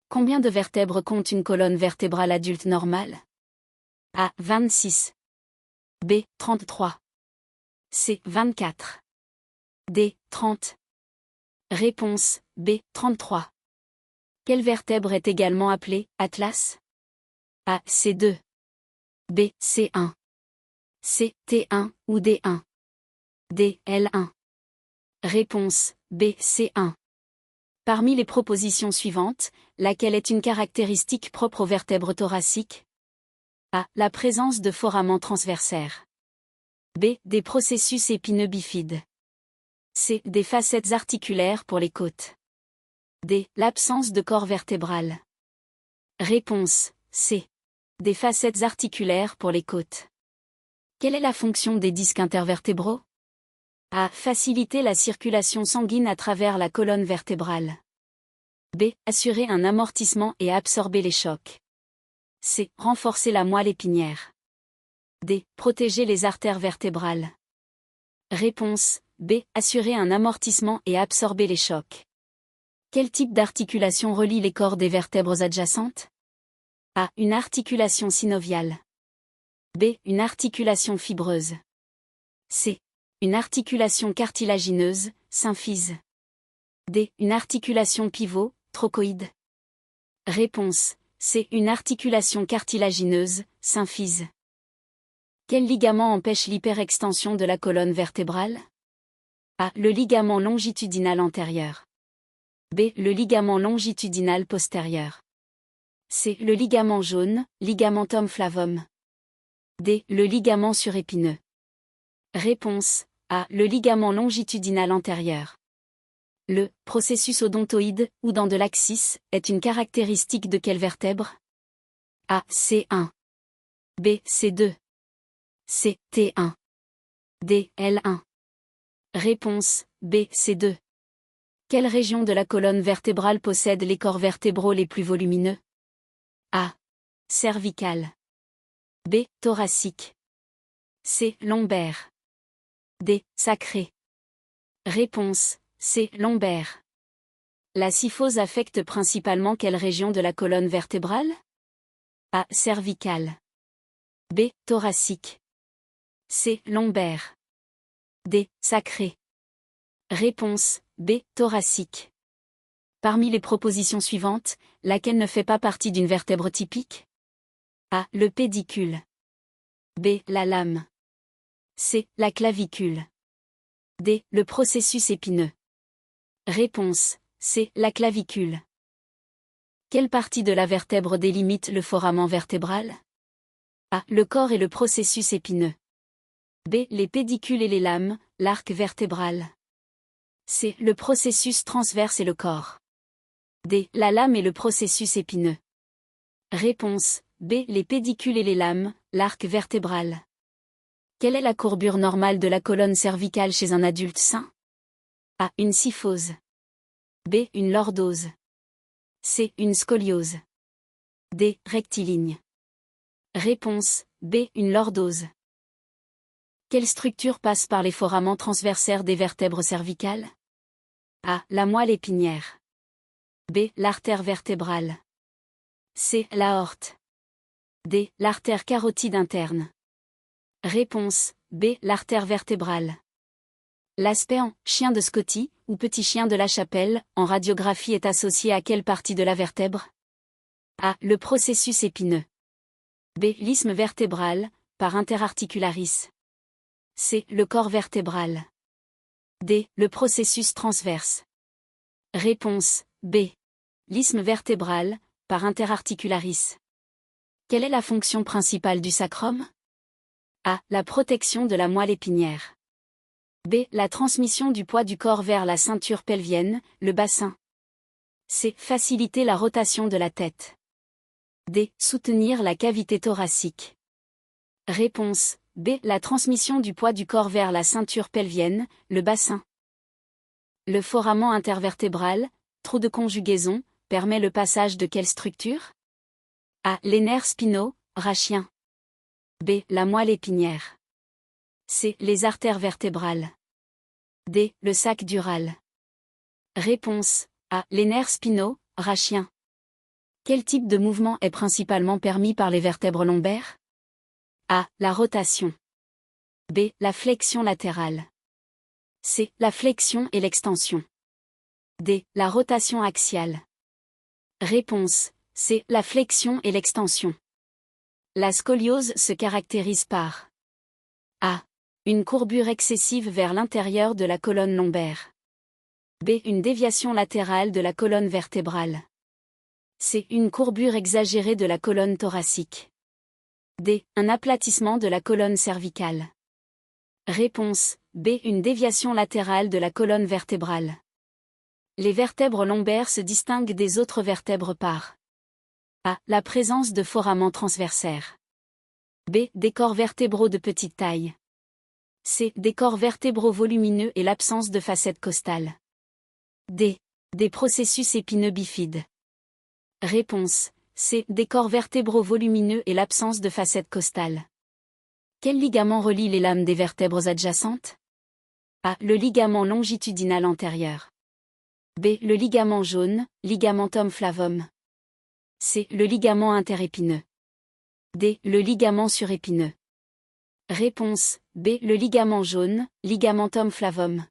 Combien de vertèbres compte une colonne vertébrale adulte normale? A. 26. B. 33. C. 24. D. 30. Réponse B. 33. Quelle vertèbre est également appelée atlas? A. C2. B. C1. C. T1 ou D1. D. L1. Réponse B. C1. Parmi les propositions suivantes, laquelle est une caractéristique propre aux vertèbres thoraciques? A. La présence de foramens transversaires. B. Des processus épineux bifides. C. Des facettes articulaires pour les côtes. D. L'absence de corps vertébral. Réponse C. Des facettes articulaires pour les côtes. Quelle est la fonction des disques intervertébraux? A. Faciliter la circulation sanguine à travers la colonne vertébrale. B. Assurer un amortissement et absorber les chocs. C. Renforcer la moelle épinière. D. Protéger les artères vertébrales. Réponse B. Assurer un amortissement et absorber les chocs. Quel type d'articulation relie les corps des vertèbres adjacentes? A. Une articulation synoviale. B. Une articulation fibreuse. C. Une articulation cartilagineuse, symphyse. D. Une articulation pivot, trochoïde. Réponse C. Une articulation cartilagineuse, symphyse. Quel ligament empêche l'hyperextension de la colonne vertébrale? A. Le ligament longitudinal antérieur. B. Le ligament longitudinal postérieur. C. Le ligament jaune, ligamentum flavum. D. Le ligament surépineux. Réponse A. Le ligament longitudinal antérieur. Le processus odontoïde, ou dent de l'axis, est une caractéristique de quelle vertèbre? A. C1. B. C2. C. T1. D. L1. Réponse B. C2. Quelle région de la colonne vertébrale possède les corps vertébraux les plus volumineux? A. Cervical. B. Thoracique. C. Lombaire. D. Sacré. Réponse C. Lombaire. La kyphose affecte principalement quelle région de la colonne vertébrale? A. Cervical. B. Thoracique. C. Lombaire. D. Sacré. Réponse B. Thoracique. Parmi les propositions suivantes, laquelle ne fait pas partie d'une vertèbre typique? A. Le pédicule. B. La lame. C. La clavicule. D. Le processus épineux. Réponse C. La clavicule. Quelle partie de la vertèbre délimite le foramen vertébral? A. Le corps et le processus épineux. B. Les pédicules et les lames, l'arc vertébral. C. Le processus transverse et le corps. D. La lame et le processus épineux. Réponse B. Les pédicules et les lames, l'arc vertébral. Quelle est la courbure normale de la colonne cervicale chez un adulte sain? A. Une kyphose. B. Une lordose. C. Une scoliose. D. Rectiligne. Réponse B. Une lordose. Quelle structure passe par les foramens transversaires des vertèbres cervicales? A. La moelle épinière. B. L'artère vertébrale. C. L'aorte. D. L'artère carotide interne. Réponse B. L'artère vertébrale. L'aspect en chien de Scotty ou petit chien de la Chapelle en radiographie est associé à quelle partie de la vertèbre? A. Le processus épineux. B. L'isthme vertébral, par interarticularis. C. Le corps vertébral. D. Le processus transverse. Réponse B. L'isthme vertébral, par interarticularis. Quelle est la fonction principale du sacrum? A. La protection de la moelle épinière. B. La transmission du poids du corps vers la ceinture pelvienne, le bassin. C. Faciliter la rotation de la tête. D. Soutenir la cavité thoracique. Réponse B. La transmission du poids du corps vers la ceinture pelvienne, le bassin. Le foramen intervertébral, trou de conjugaison, permet le passage de quelle structure? A. Les nerfs spinaux, rachiens. B. La moelle épinière. C. Les artères vertébrales. D. Le sac dural. Réponse A. Les nerfs spinaux, rachiens. Quel type de mouvement est principalement permis par les vertèbres lombaires? A. La rotation. B. La flexion latérale. C. La flexion et l'extension. D. La rotation axiale. Réponse C. La flexion et l'extension. La scoliose se caractérise par A. Une courbure excessive vers l'intérieur de la colonne lombaire. B. Une déviation latérale de la colonne vertébrale. C. Une courbure exagérée de la colonne thoracique. D. Un aplatissement de la colonne cervicale. Réponse B. Une déviation latérale de la colonne vertébrale. Les vertèbres lombaires se distinguent des autres vertèbres par A. La présence de foramens transversaires. B. Des corps vertébraux de petite taille. C. Des corps vertébraux volumineux et l'absence de facettes costales. D. Des processus épineux bifides. Réponse C. Des corps vertébraux volumineux et l'absence de facettes costales. Quel ligament relie les lames des vertèbres adjacentes? A. Le ligament longitudinal antérieur. B. Le ligament jaune, ligamentum flavum. C. Le ligament interépineux. D. Le ligament surépineux. Réponse B. Le ligament jaune, ligamentum flavum.